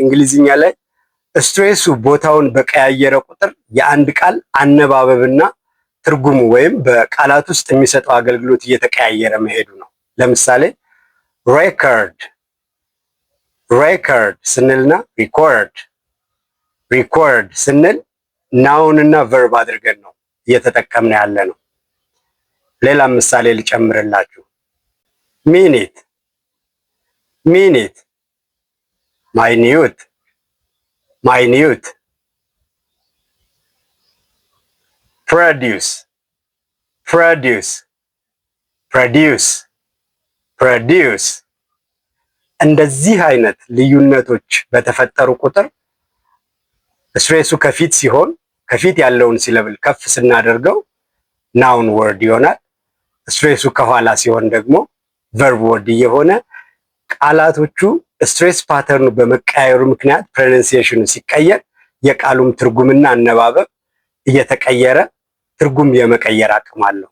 እንግሊዝኛ ላይ ስትሬሱ ቦታውን በቀያየረ ቁጥር የአንድ ቃል አነባበብና ትርጉሙ ወይም በቃላት ውስጥ የሚሰጠው አገልግሎት እየተቀያየረ መሄዱ ነው። ለምሳሌ ሬከርድ ስንልና ሪኮርድ ስንል ናውንና ቨርብ አድርገን ነው እየተጠቀምን ያለ ነው። ሌላ ምሳሌ ልጨምርላችሁ። ሚኒት ማይኒዩት ፕሮዲውስ እንደዚህ አይነት ልዩነቶች በተፈጠሩ ቁጥር ስትሬሱ ከፊት ሲሆን ከፊት ያለውን ሲለብል ከፍ ስናደርገው ናውን ወርድ ይሆናል። ስትሬሱ ከኋላ ሲሆን ደግሞ ቨርብ ወርድ እየሆነ ቃላቶቹ ስትሬስ ፓተርኑ በመቀያየሩ ምክንያት ፕሮናንሲዬሽኑ ሲቀየር የቃሉም ትርጉምና አነባበብ እየተቀየረ ትርጉም የመቀየር አቅም አለው።